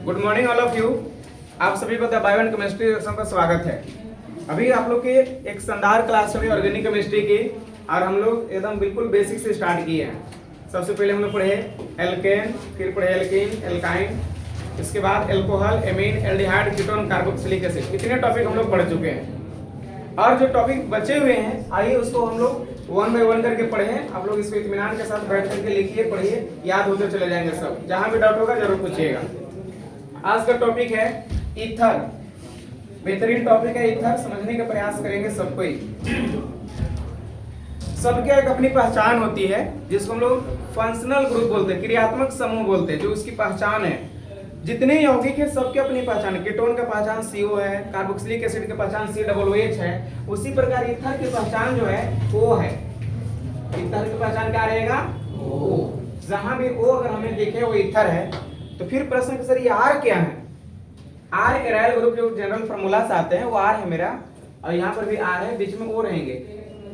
Good morning all of you. आप सभी को the bio and chemistry section का स्वागत है। अभी आप लोग के एक शानदार क्लास हुई ऑर्गेनिक केमिस्ट्री की, और हम लोग एकदम बिल्कुल बेसिक से स्टार्ट किए हैं। सबसे पहले हम लोग पढ़े एल्केन, फिर पढ़े एल्कीन, एल्काइन, इसके बाद alcohol, amine, aldehyde, ketone, carboxylic acid. इतने टॉपिक हम लोग पढ़ चुके हैं, और जो टॉपिक बचे हुए हैं आइए उसको हम लोग वन बाय वन करके पढ़े हैं। आप लोग इसको इत्मीनान के साथ बैठ करके लिखिए, पढ़िए, याद होते चले जाएंगे सब। जहां भी डाउट होगा जरूर पूछिएगा। आज का टॉपिक है ईथर। बेहतरीन टॉपिक है ईथर, समझने का प्रयास करेंगे सब कोई। सबके एक अपनी पहचान होती है, जिसको हम लोग फंक्शनल ग्रुप बोलते हैं, क्रियात्मक समूह बोलते हैं, जो उसकी पहचान है। जितने यौगिक है सबके अपनी पहचान है। कीटोन का पहचान CO है, कार्बोक्सिलिक एसिड की पहचान COOH है। उसी प्रकार ईथर की पहचान जो है O है। ईथर की पहचान क्या रहेगा? O। जहां भी O अगर हमें दिखे वो ईथर है, तो फिर प्रश्न कि सर ये R क्या है? R एराइल ग्रुप जो जनरल फार्मूला से आते हैं वो R है मेरा, और यहाँ पर भी R है, बीच में O रहेंगे।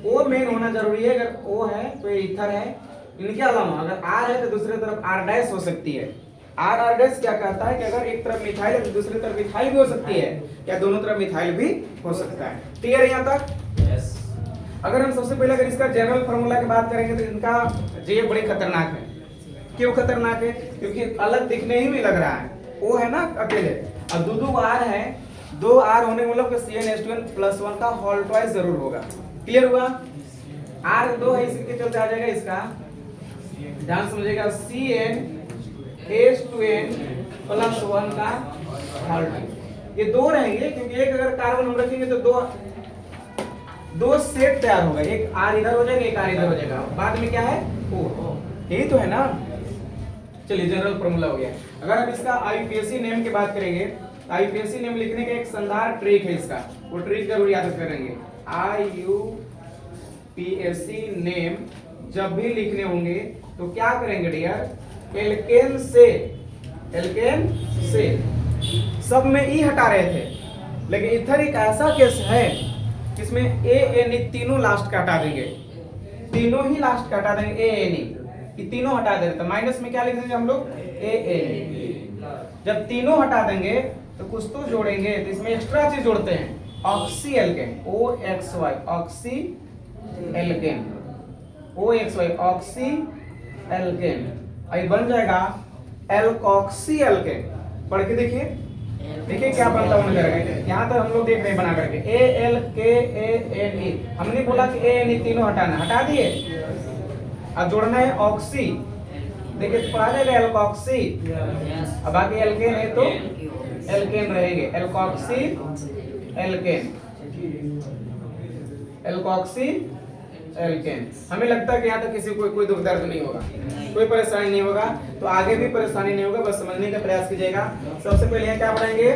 O मेन होना जरूरी है। अगर O है तो ये ईथर है। इनके अलावा अगर R है तो दूसरी तरफ R' हो सकती है। R' क्या कहता है कि अगर एक तरफ मिथाइल है तो दूसरी तरफ मिथाइल भी हो सकती है, या दोनों तरफ मिथाइल भी हो सकता है। क्लियर है यहाँ तक? यस। अगर हम सबसे पहले अगर इसका जनरल फार्मूला की बात करेंगे तो इनका J बड़े खतरनाक है। क्यों खतरनाक है? क्योंकि अलग दिखने ही में लग रहा है। वो है ना अकेले, और दो R है। 2 R होने का मतलब CnH2n+1 का होल ट्वाइस जरूर होगा। क्लियर हुआ? R 2 है, इसके चलते आ जाएगा इसका, ध्यान समझिएगा, CnH2n+1 का होल ट्वाइस। ये 2 रहेंगे, क्योंकि एक अगर कार्बन हम रखेंगे तो दो सेट तैयार होगा। एक R इधर हो जाएगा, एक R इधर हो जाएगा। बाद में क्या है? O। यही तो है ना। चलिए जनरल फॉर्मूला हो गया। अगर हम इसका IUPAC नेम की बात करेंगे, IUPAC नेम लिखने का एक शानदार ट्रिक है इसका, वो ट्रिक जरूर याद करेंगे। IUPAC नेम जब भी लिखने होंगे तो क्या करेंगे डियर? एल्केन से सब में E हटा रहे थे, लेकिन इधर एक ऐसा केस है इसमें ANE तीनों लास्ट का हटा देंगे, तीनों ही लास्ट का हटा देंगे। ANE तीनों हटा देंगे तो माइनस में क्या लिख देंगे हम लोग? ANE। जब तीनों हटा देंगे तो कुछ तो जोड़ेंगे, तो इसमें एक्स्ट्रा चीज जोड़ते हैं, oxy alkane, OXY, oxy alkane, OXY, oxy alkane. आई बन जाएगा एल्कोक्सी एल्केन। पढ़ के देखिए, देखिए क्या बनता है जाएगा। यहाँ तक हम लोग देख रहे हैं बना करके ALKANE। हमने बोला कि ANE तीनों हटाना, हटा दिए। अब जोड़ना है ऑक्सी, देखिए तो पढ़ा जाएगा एल्कोक्सी। अब बाकी एल्केन है तो एल्केन रहेंगे, एल्कोक्सी एल्केन, एल्कोक्सी एल्केन। हमें लगता है कि यहाँ तक किसी को कोई दुख दर्द नहीं होगा, कोई परेशानी नहीं होगा, तो आगे भी परेशानी नहीं होगा, बस समझने का प्रयास कीजिएगा। सबसे पहले यहाँ क्या बनाएंगे?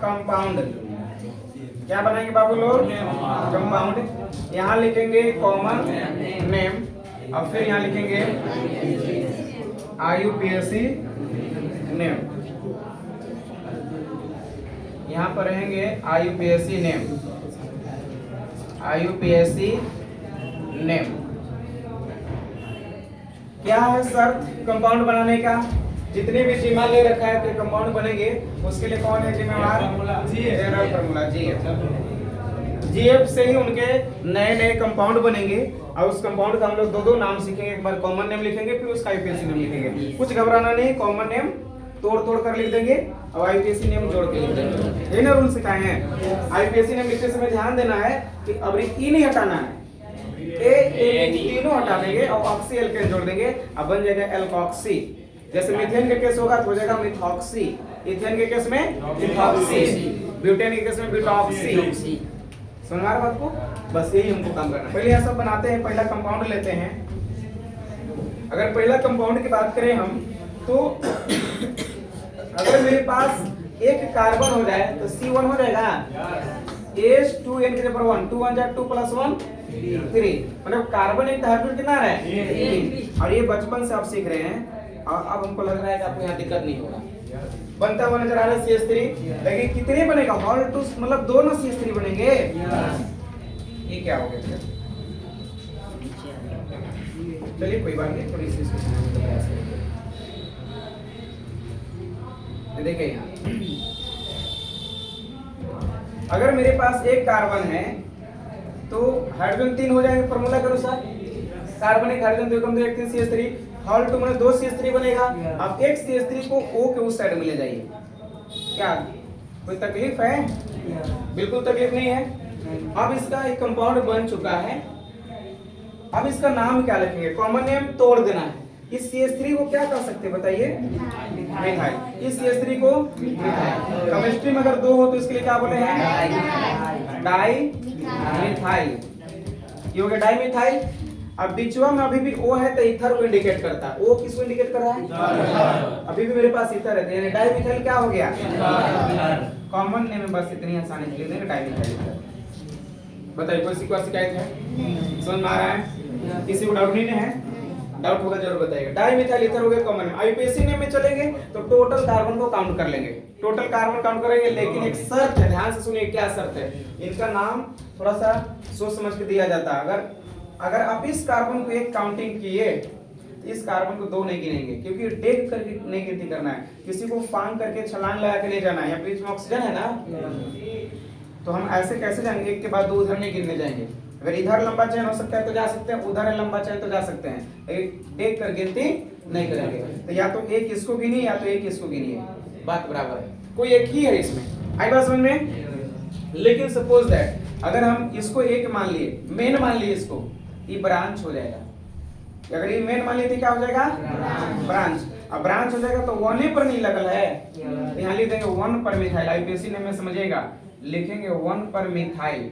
कंपाउंड। क्या बनाएंगे बाबू लोग? कंपाउंड। यहाँ लिखेंगे कॉमन नेम, और फिर यहाँ लिखेंगे IUPAC नेम। यहाँ पर रहेंगे IUPAC नेम, IUPAC नेम। क्या है शर्त कंपाउंड बनाने का? जितने भी सीमा ले रखा है कि कंपाउंड बनेंगे, उसके लिए कौन है जिम्मेवार? जनरल फार्मूला GF से ही उनके नए नए कंपाउंड बनेंगे, और उस कंपाउंड का हम लोग दो नाम सीखेंगे। एक बार कॉमन नेम लिखेंगे, फिर उसका IUPAC नेम लिखेंगे। कुछ घबराना नहीं, कॉमन नेम तोड़ कर लिख देंगे और IUPAC नेम जोड़ के लिख देंगे। यही ना रूल सिखाए हैं। IUPAC नेम लिखते समय ध्यान देना है कि अब E नहीं हटाना है, ANE तीनों हटा देंगे और ऑक्सी एल्केन जोड़ देंगे, अब बन जाएगा एल्कोक्सी। जैसे मीथेन के केस होगा तो हो जाएगा मिथॉक्सी, इथेन के केस में मिथॉक्सी, ब्यूटेन के केस में ब्यूटॉक्सी। समझ आ रहा बात को? बस यही हमको काम करना है। पहले यह सब बनाते हैं, पहला कंपाउंड लेते हैं। अगर पहला कंपाउंड की बात करें हम, तो अगर मेरे पास एक कार्बन हो जाए तो C1 हो जाएगा, H2N के जगह 1, 2 1 2 + 1 3, मतलब कार्बन एक हाइड्रोजन कितना है? और ये बचपन से आप सीख रहे हैं, और अब हमको लग रहा है कि आपको यहाँ दिक्कत नहीं होगा। बनता हुआ नजर आ रहा है CH3, लेकिन कितने बनेगा? हॉल टू मतलब दोनों CH3 बनेंगे। ये क्या हो गया? चलिए कोई बात नहीं, थोड़ी सी इसको समझने का प्रयास करेंगे। देखिए यहाँ, अगर मेरे पास एक कार्बन है तो हाइड्रोजन 3 हो जाएंगे फॉर्मूला के अनुसार। कार्बन एक, हाइड्रोजन 2 कम 2 1 3 CH3, हॉल 2 में 2 CH3 बनेगा। अब एक CH3 को O के उस साइड में ले जाइए। क्या कोई तकलीफ है? बिल्कुल तकलीफ नहीं है। अब इसका एक कंपाउंड बन चुका है। अब इसका नाम क्या लिखेंगे? कॉमन नेम तोड़ देना है। इस CH3 को क्या कर सकते हैं बताइए? मिथाइल। इस CH3 को मिथाइल। केमिस्ट्री में अगर 2 हो तो इसके लिए क्या बोले हैं? Di methyl. ये हो गया डाई मिथाइल। अब बिचुआ में अभी भी O है तो ईथर को इंडिकेट करता है। O किसको इंडिकेट कर रहा है? अभी भी मेरे पास ईथर है, यानी डाई मिथाइल क्या हो गया? कॉमन नेम में बस इतनी आसानी से लिख देंगे डाई मिथाइल। बताइए कोई शिकायत है? समझ में आ रहा है? किसी को डाउट नहीं है? डाउट होगा जरूर बताइएगा। डाई मिथाइल ईथर हो गया कॉमन नेम। आईपीएससी नेम में चलेंगे तो टोटल कार्बन को काउंट कर लेंगे, टोटल कार्बन काउंट करेंगे। लेकिन एक शर्त है, ध्यान से सुनिए क्या शर्त है। इनका नाम थोड़ा सा सोच समझ के दिया जाता है। अगर आप इस कार्बन को एक काउंटिंग किए तो इस कार्बन को 2 नहीं गिनेंगे, क्योंकि देख करके नहीं गिनती करना है। किसी को फांग करके छलांग लगा के नहीं जाना है। बीच में ऑक्सीजन है ना, तो हम ऐसे कैसे जाएंगे? एक के बाद 2 उधर नहीं गिनने जाएंगे। अगर इधर लंबा चयन हो सकता है तो जा सकते हैं, उधर है लंबा चयन तो जा सकते हैं। एक कर गिनती नहीं करेंगे। तो या तो एक इसको गिनिए या तो एक इसको गिनिए, बात बराबर है। कोई एक ही है इसमें, आई बात समझ में? लेकिन सपोज दैट अगर हम इसको एक मान लिए, मेन मान लिए इसको, ये ब्रांच हो जाएगा। अगर ये मेन मान लिए तो क्या हो जाएगा? ब्रांच। अब ब्रांच हो जाएगा तो 1 पर नहीं लगल है, यहाँ लिख देंगे 1 पर मिथाइल। आईपीएससी नेम में समझिएगा, लिखेंगे 1 पर मिथाइल।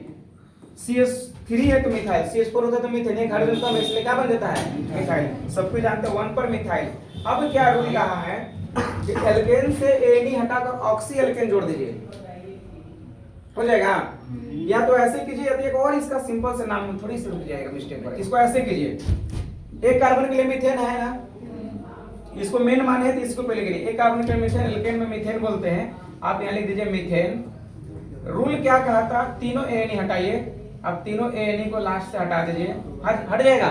CH3 है तो मिथाइल, CH4 होता है तो मीथेन। एक हाइड्रोजन कम है इसलिए क्या बन जाता है? मिथाइल। सब कुछ जानते हैं 1 पर मिथाइल। अब क्या रूल कहा है कि एल्केन से एनी हटाकर ऑक्सी एल्केन जोड़ दीजिए, हो जाएगा। या तो ऐसे कीजिए या तो एक और इसका सिंपल से नाम थोड़ी सी रुक जाएगा मिस्टेक पर। इसको ऐसे कीजिए, एक कार्बन के लिए मीथेन है ना, इसको मेन माने तो इसको पहले गिनिए। एक कार्बन के मीथेन, एल्केन में मीथेन बोलते हैं। आप यहाँ लिख दीजिए मीथेन। रूल क्या कहा था? तीनों एनी हटाइए। अब तीनों एनी को लास्ट से हटा दीजिए, हट जाएगा।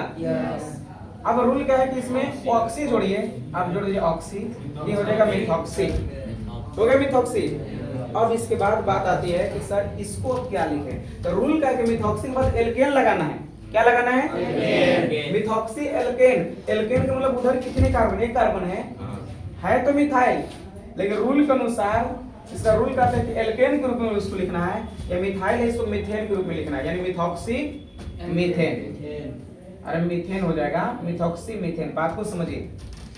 अब रूल क्या है कि इसमें ऑक्सी जोड़िए। आप जोड़ दीजिए ऑक्सी, ये हो जाएगा मिथॉक्सी। हो गया मिथॉक्सी। अब इसके बाद बात आती है कि सर इसको अब क्या लिखें? तो रूल क्या है कि मिथॉक्सी के बाद एल्केन लगाना है। क्या लगाना है? Methoxy alkene. एल्केन का मतलब उधर कितने कार्बन? एक कार्बन है तो मिथाइल। लेकिन रूल के अनुसार इसका रूल कहता है कि एल्केन के रूप में उसको लिखना है, या मिथाइल है इसको मीथेन के रूप में लिखना है, यानी मिथॉक्सी मीथेन। अरे मीथेन हो जाएगा, मिथॉक्सी मीथेन। बात को समझिए,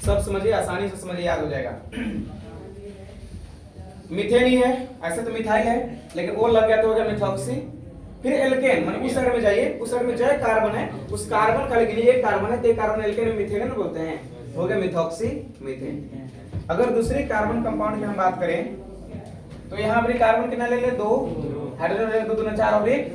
सब समझिए, आसानी से समझिए, याद हो जाएगा। मीथेन ही है, ऐसे तो मिथाइल है लेकिन वो लग गया तो हो गया मिथॉक्सी। फिर एल्केन, मतलब उस साइड में जाइए, उस साइड में जय कार्बन है, उस कार्बन का लिखिए, एक कार्बन है तो एक कार्बन एल्केन में मीथेन बोलते हैं, हो गया मिथॉक्सी मीथेन। अगर दूसरे कार्बन कंपाउंड की हम बात करें तो यहाँ पर कार्बन कितना ले ले? 2, हाइड्रोजन 2 2 4 और 1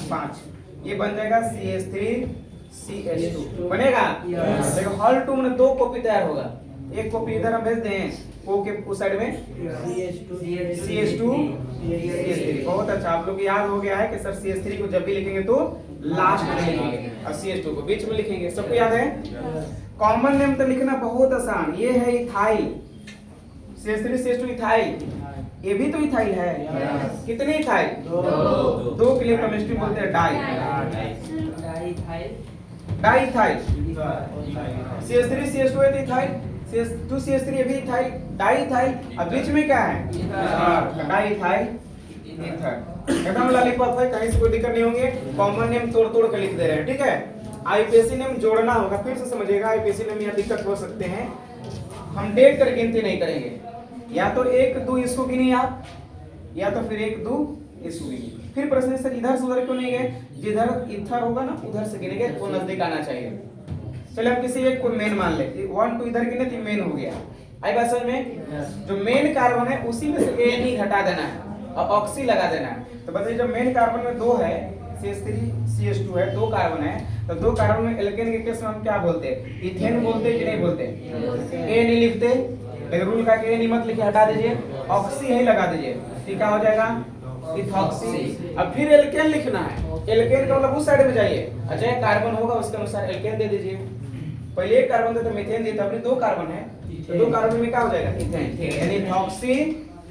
5। ये बन जाएगा CH3CH2 बनेगा। देखो हॉल 2 में 2 कॉपी तैयार होगा। एक कॉपी इधर हम भेज दें O के उस साइड में CH2 CH3। बहुत अच्छा, आप लोग याद हो गया है कि सर CH3 को जब भी लिखेंगे तो लास्ट में लिखेंगे और CH2 को बीच में लिखेंगे। सबको याद है? कॉमन नेम तो लिखना बहुत आसान। ये है इथाइल, CH3 CH2 इथाइल। ये भी तो इथाइल है। कितने इथाइल? 2 के लिए केमिस्ट्री बोलते हैं डाई इथाइल। CH3 CH2 है तो इथाइल, CH2 CH3 ये भी इथाइल, डाई इथाइल। अब बीच में क्या है? Di ethyl ether. एकदम लॉलीपॉप है, कहीं से कोई दिक्कत नहीं होंगे। कॉमन नेम तोड़ तोड़ के लिख दे रहे हैं, ठीक है। आईपीएससी नेम जोड़ना होगा, फिर से समझिएगा। आईपीएससी नेम यहाँ दिक्कत हो सकते हैं, हम देख कर गिनती नहीं करेंगे। या तो 1 2 इसको गिनिए आप, या तो फिर 1 2 इसको गिनिए। फिर प्रश्न सर इधर से उधर क्यों नहीं गए? जिधर इथर होगा ना उधर से गिनेंगे, वो नजदीक आना चाहिए। चलिए हम किसी एक को मेन मान ले, 1 2 इधर गिने तो मेन हो गया। आई बात समझ में? जो मेन कार्बन है उसी में से एनी हटा देना है और ऑक्सी लगा देना है। तो बताइए जब मेन कार्बन में 2 है, CH3 CH2 है, 2 कार्बन है, तो 2 कार्बन में एल्केन के केस में हम क्या बोलते हैं? इथेन बोलते हैं कि नहीं बोलते? ए नहीं लिखते, लेकिन रूल का ए नहीं मत लिखे, हटा दीजिए, ऑक्सी ही लगा दीजिए। ठीक क्या हो जाएगा? इथॉक्सी। अब फिर एल्केन लिखना है। एल्केन का मतलब उस साइड में जाइए, अच्छा कार्बन होगा उसके अनुसार एल्केन दे दीजिए। पहले एक कार्बन था तो मीथेन दिया था, अपने 2 कार्बन है तो 2 कार्बन में क्या हो जाएगा इथेन, यानी इथॉक्सी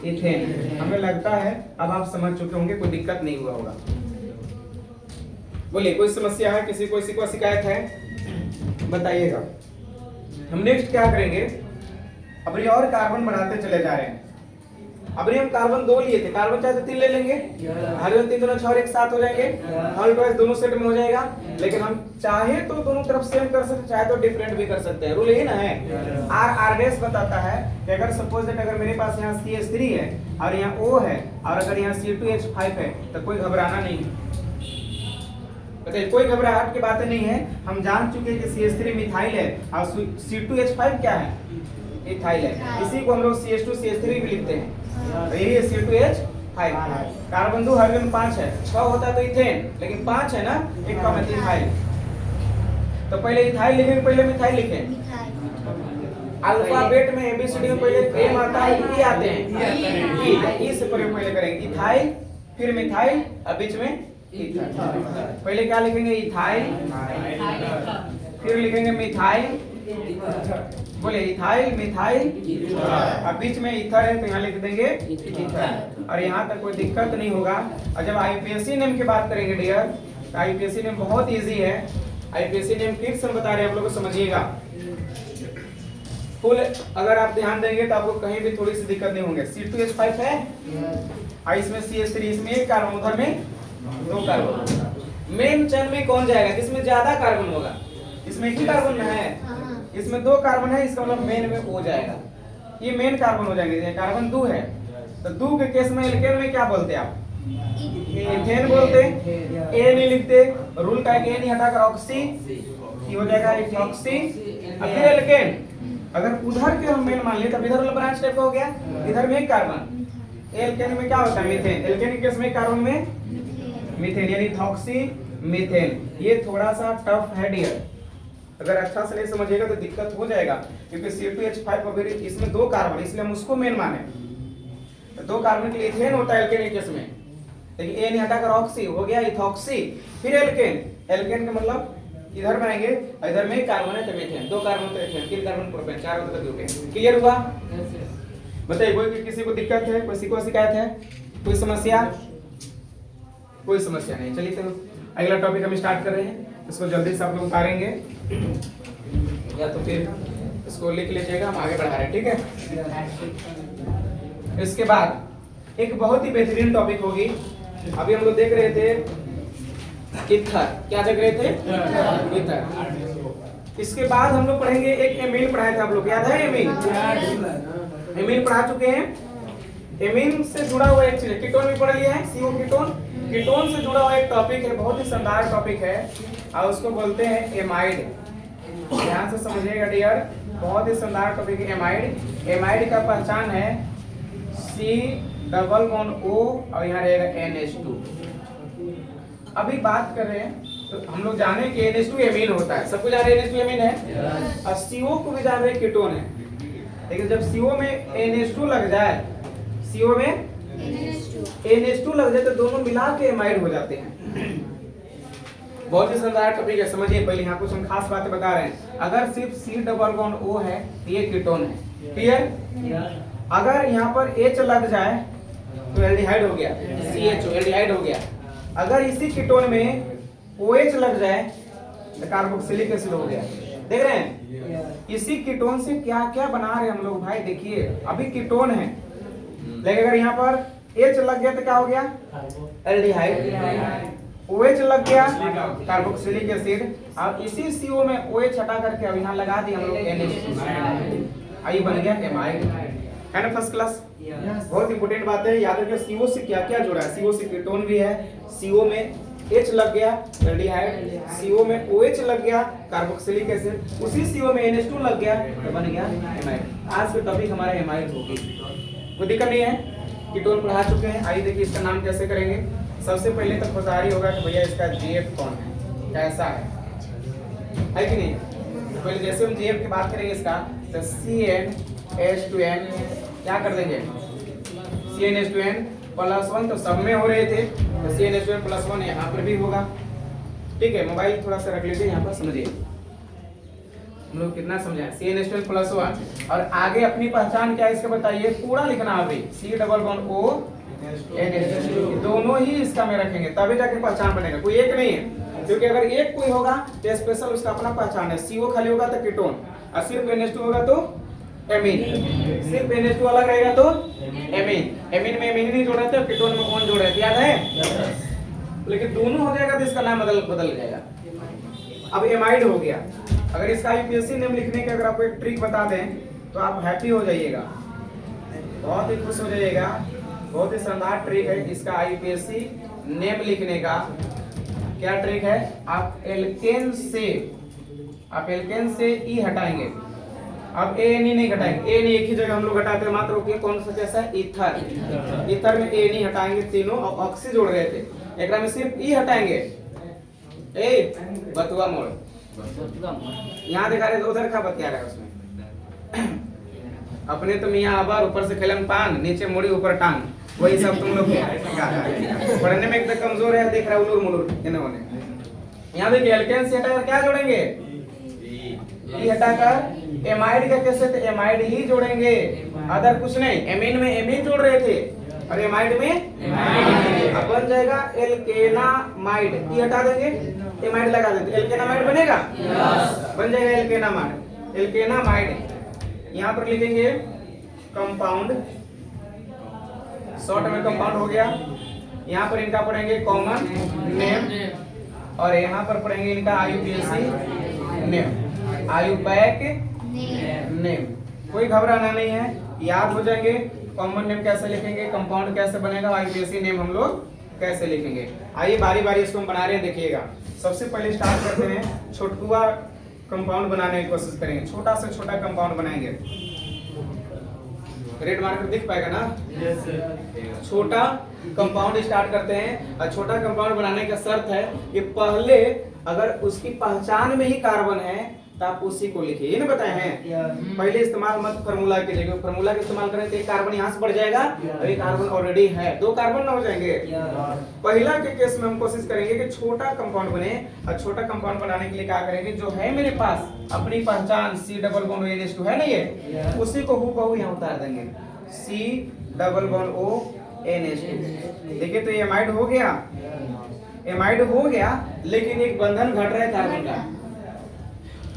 इथेन। हमें लगता है अब आप समझ चुके होंगे, कोई दिक्कत नहीं हुआ होगा। बोलिए कोई समस्या है, किसी को शिकायत है बताइएगा। हम नेक्स्ट क्या करेंगे, अब ये और कार्बन बढ़ाते चले जा रहे हैं। अब हम कार्बन 2 लिए थे, कार्बन चाहे तो 3 ले लेंगे, हाइड्रोजन 3 दोनों 6 और एक साथ हो जाएंगे, ऑल ट्वाइस दोनों सेट में हो जाएगा। लेकिन हम चाहे तो दोनों तरफ सेम कर सकते, चाहे तो डिफरेंट भी कर सकते हैं। रूल यही ना है। आरडेस बताता है कि अगर सपोज दैट अगर मेरे पास यहाँ CH3 है और यहाँ O है और अगर यहाँ C2H5 है तो कोई घबराना नहीं है। बताइए, कोई घबराहट की बात नहीं है। हम जान चुके हैं कि CH3 मिथाइल है और C2H5 क्या है, इथाइल है। इसी को हम लोग CH2 CH3 भी लिखते हैं, तो यही है C2H5। कार्बन 2 हाइड्रोजन 5 है, 6 होता तो इथेन, लेकिन 5 है ना, एक कम है इथाइल। तो पहले इथाइल लिखेंगे, पहले मिथाइल लिखें। अल्फाबेट में ABCD में पहले M आता है, E आते हैं, E से प्रयोग पहले करेंगे, इथाइल फिर मिथाइल और बीच में इथाइल। पहले क्या लिखेंगे इथाइल, फिर लिखेंगे मिथाइल, बोले इथाइल मिथाइल और बीच में ईथर है तो यहाँ लिख देंगे ईथर, और यहाँ तक कोई दिक्कत नहीं होगा। और जब IUPAC नेम की बात करेंगे डियर, तो IUPAC नेम बहुत इजी है। IUPAC नेम फिर से बता रहे हैं, आप लोग को समझिएगा फुल। अगर आप ध्यान देंगे तो आपको कहीं भी थोड़ी सी दिक्कत नहीं होंगे। C2H5 है और इसमें CH3, इसमें 1 कार्बन, उधर में 2 कार्बन। मेन चेन में कौन जाएगा जिसमें ज्यादा कार्बन होगा, इसमें 1 ही कार्बन है, इसमें 2 कार्बन है, इसका मतलब मेन में O जाएगा, ये मेन कार्बन हो जाएंगे। कार्बन 2 है तो 2 के केस में एल्केन में क्या बोलते हैं आप, इथेन बोलते, A नहीं लिखते। रूल का है कि A नहीं हटाकर ऑक्सी, ये हो जाएगा इथॉक्सी और फिर एल्केन। अगर उधर के हम मेन मान लिए तब इधर वाला ब्रांच टाइप का हो गया, इधर में 1 कार्बन, एल्केन में क्या होता है मीथेन, एल्केन के केस में कार्बन में मीथेन यानी इथॉक्सी मीथेन। ये थोड़ा सा टफ है डियर, अगर अच्छा से नहीं समझिएगा तो दिक्कत हो जाएगा, क्योंकि C2H5 वगैरह इसमें 2 कार्बन, इसलिए हम उसको मेन माने। तो 2 कार्बन के लिए इथेन होता है एल्केन केस में, लेकिन A नहीं हटाकर ऑक्सी हो गया इथॉक्सी, फिर एल्केन। एल्केन का मतलब इधर बनाएंगे, इधर में 1 कार्बन है तो मीथेन, 2 कार्बन तो इथेन, 3 कार्बन प्रोपेन, 4 होता तो ब्यूटेन। क्लियर हुआ? बताइए कोई किसी को दिक्कत है, किसी को शिकायत है, कोई समस्या? कोई समस्या नहीं। चलिए तो अगला टॉपिक हम स्टार्ट कर रहे हैं, इसको जल्दी से आप लोग उतारेंगे या तो फिर इसको लिख लीजिएगा, हम आगे बढ़ा रहे हैं, ठीक है। इसके बाद एक बहुत ही बेहतरीन टॉपिक होगी, अभी हम लोग देख रहे थे ईथर, क्या देख रहे थे ईथर। इसके बाद हम लोग पढ़ेंगे एक एमीन पढ़ाए थे आप लोग, याद है एमीन? एमीन पढ़ा चुके हैं। एमीन से जुड़ा हुआ एक चीज, कीटोन भी पढ़ लिया है, CO कीटोन। कीटोन से जुड़ा हुआ एक टॉपिक है, बहुत ही शानदार टॉपिक है और उसको बोलते हैं एमाइड। ध्यान से समझिएगा डियर, बहुत ही शानदार टॉपिक है एमाइड। एमाइड का पहचान है C≡O और यहाँ रहेगा NH2। अभी बात कर रहे हैं तो हम लोग जाने कि NH2 एमीन होता है, सबको जान रहे हैं NH2 एमीन है, और CO को भी जान रहे हैं कीटोन है। लेकिन जब CO में NH2 लग जाए, CO में NH2 लग जाए तो दोनों मिला के एमाइड हो जाते हैं। बहुत ही शानदार टॉपिक है, समझिए। पहले यहाँ कुछ हम खास बातें बता रहे हैं। अगर सिर्फ C≡O है तो ये कीटोन है, क्लियर? अगर यहाँ पर H लग जाए तो एल्डिहाइड हो गया, CHO एल्डिहाइड हो गया। अगर इसी कीटोन में OH लग जाए तो कार्बोक्सिलिक एसिड हो गया। देख रहे हैं इसी कीटोन से क्या क्या बना रहे हैं हम लोग भाई, देखिए अभी कीटोन है, लेकिन अगर यहाँ पर H लग गया तो क्या हो गया, एल्डिहाइड। OH लग गया, कार्बोक्सिलिक एसिड। अब इसी CO में OH हटा करके अब यहाँ लगा दिया हम लोग NH2, आई बन गया एमाइड। है ना फर्स्ट क्लास? बहुत इंपोर्टेंट बात है, याद रखिए CO से क्या क्या जुड़ा है। CO से कीटोन भी है, CO में H लग गया एल्डिहाइड, CO में OH लग गया कार्बोक्सिलिक एसिड, उसी CO में NH2 लग गया तो बन गया एमाइड। आज का टॉपिक हमारा एमाइड होगी, कोई दिक्कत नहीं है। कीटोन पढ़ा चुके हैं, आइए देखिए इसका नाम कैसे करेंगे। सबसे पहले तो खुदारी होगा कि भैया इसका GF कौन है, कैसा है कि नहीं। तो पहले जैसे हम GF की बात करेंगे इसका, तो CnH2n क्या कर देंगे, CnH2n +1 तो सब में हो रहे थे, तो CnH2n +1 यहाँ पर भी होगा, ठीक है। मोबाइल थोड़ा सा रख लीजिए यहाँ पर, समझिए। हम लोग कितना समझाए, CnH2+1 और आगे अपनी पहचान क्या है इसका बताइए, पूरा लिखना है अभी, C double bond O NH2, दोनों ही इसका में रखेंगे तभी जाके पहचान बनेगा, कोई एक नहीं है, क्योंकि अगर एक कोई होगा तो स्पेशल उसका अपना पहचान है, CO खाली होगा तो कीटोन और सिर्फ NH2 होगा तो एमीन, सिर्फ NH2 अलग रहेगा तो एमीन, एमीन में एमीन नहीं जोड़ रहे थे, कीटोन में कौन जोड़ रहे थे, याद है? लेकिन दोनों हो जाएगा तो इसका नाम बदल जाएगा। अब एमाइड हो गया, अगर इसका यूपीएससी नेम लिखने के अगर आपको एक ट्रिक बता दें तो आप हैप्पी हो जाइएगा, बहुत ही खुश हो जाइएगा, बहुत ही शानदार ट्रिक है इसका आईयूपीएससी नेम लिखने का। क्या ट्रिक है, आप एल्केन से ई हटाएंगे, अब ए नहीं घटाएंगे, ए नहीं एक ही जगह हम लोग घटाते हैं मात्र, रुकिए कौन सा कैसा है, ईथर, ईथर में ए नहीं हटाएंगे तीनों, और ऑक्सी जोड़ रहे थे, एक में सिर्फ ई हटाएंगे, ए बतुआ मोड़ यहाँ दिखा रहे, उधर का बतिया रहा है उसमें अपने तो मियाँ आबार ऊपर से खेलन पान, नीचे मुड़ी ऊपर टांग, वही सब तुम लोग पढ़ने में एकदम कमजोर है, देख रहा उलूर मुलूर इन्होंने। यहाँ देखिए एल्केन से हटाकर क्या जोड़ेंगे, ई हटाकर एमाइड का कैसे थे, एमाइड ही जोड़ेंगे, अदर कुछ नहीं, एमीन में एमीन जोड़ रहे थे और एमाइड में अब बन जाएगा एल्केनामाइड, ई हटा देंगे एमाइड लगा देंगे, एल्केनामाइड बनेगा, बन जाएगा एल्केनामाइड, एल्केनामाइड। यहाँ पर लिखेंगे कंपाउंड, शॉर्ट में कंपाउंड हो गया, यहाँ पर इनका पढ़ेंगे कॉमन नेम और यहाँ पर पढ़ेंगे इनका आईयूपीएससी नेम, आयुपैक नेम, कोई घबराना नहीं है, याद हो जाएंगे। कॉमन नेम कैसे लिखेंगे, कंपाउंड कैसे बनेगा, आईयूपीएससी नेम हम लोग कैसे लिखेंगे। आइए बारी बारी इसको हम बना रहे हैं, देखिएगा। सबसे पहले स्टार्ट करते हैं, छोटकुआ कंपाउंड बनाने की कोशिश करेंगे, छोटा से छोटा कंपाउंड बनाएंगे, रेड मार्कर दिख पाएगा ना, छोटा कंपाउंड स्टार्ट करते हैं। और छोटा कंपाउंड बनाने का शर्त है कि पहले अगर उसकी पहचान में ही कार्बन है तो आप उसी को लिखिए, ये ना बताए हैं, पहले इस्तेमाल मत फार्मूला के जगह, फार्मूला का इस्तेमाल करें तो एक कार्बन यहाँ से बढ़ जाएगा, अभी कार्बन ऑलरेडी है, 2 कार्बन ना हो जाएंगे। पहला के केस में हम कोशिश करेंगे कि छोटा कंपाउंड बने, और छोटा कंपाउंड बनाने के लिए क्या करेंगे, जो है मेरे पास अपनी पहचान C डबल बॉन्ड NH2 है ना, ये उसी को हूबहू यहाँ उतार देंगे, C double bond O NH2। देखिए तो ये एमाइड हो गया, एमाइड हो गया, लेकिन एक बंधन घट रहा है कार्बन का,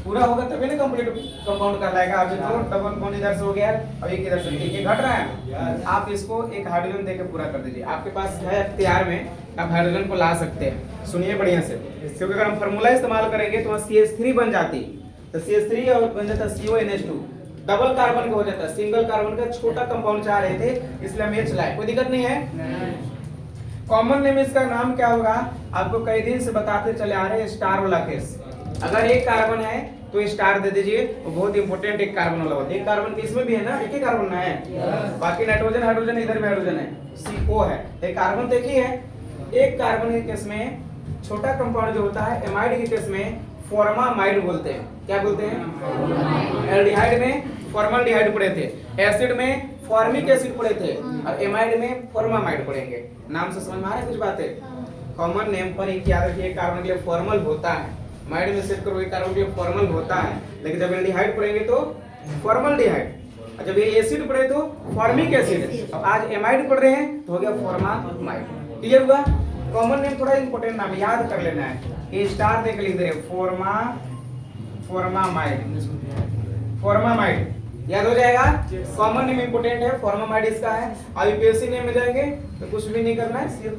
पूरा होगा तभी ना कंप्लीट कंपाउंड कहलाएगा। अभी तो डबल बॉन्ड इधर से हो गया, अब एक इधर से, एक घट रहा है, आप इसको एक हाइड्रोजन देके पूरा कर दीजिए, आपके पास है इख्तियार में, आप हाइड्रोजन को ला सकते हैं। सुनिए बढ़िया से, क्योंकि अगर हम फार्मूला इस्तेमाल करेंगे तो CH3 बन जाती, तो CH3 और बन जाता CONH2, डबल कार्बन का हो जाता है, सिंगल कार्बन का छोटा कंपाउंड चाह रहे थे, इसलिए हम ये चलाए, कोई दिक्कत नहीं है। कॉमन नेम इसका नाम क्या होगा, आपको कई दिन से बताते चले आ रहे हैं, स्टार वाला केस, अगर एक कार्बन है तो स्टार दे दीजिए, वो बहुत इंपॉर्टेंट एक कार्बन वाला होता है, एक कार्बन इसमें भी है ना, एक ही कार्बन ना है, बाकी नाइट्रोजन हाइड्रोजन इधर में हाइड्रोजन है, CO है, एक कार्बन देखिए है, एक कार्बन के केस में छोटा कंपाउंड जो होता है, एमाइड के केस में फॉर्मामाइड बोलते हैं, क्या बोलते हैं, एल्डिहाइड में फॉर्मल्डिहाइड पढ़े थे, एसिड में फॉर्मिक एसिड पढ़े थे, और एमाइड में फॉर्मामाइड पढ़ेंगे। नाम से समझ में आ रहा है कुछ बातें। कॉमन नेम पर एक याद रखिए, कार्बन के लिए फॉर्मल होता है, माइड में सेट करो, कार्बन के लिए फॉर्मल होता है, लेकिन जब एल्डिहाइड पढ़ेंगे तो फॉर्मल्डिहाइड, और जब ये एसिड पढ़े तो फॉर्मिक एसिड, अब आज एमाइड पढ़ रहे हैं तो हो गया फॉर्मामाइड। क्लियर हुआ। कॉमन नेम थोड़ा इंपॉर्टेंट नाम याद कर लेना है, ये स्टार देख लिख दे रहे, फॉर्मामाइड याद हो जाएगा। कॉमन नेम इंपॉर्टेंट है, फॉर्मामाइड इसका है। आईयूपीएससी नेम में जाएंगे तो कुछ भी नहीं करना है, सिर्फ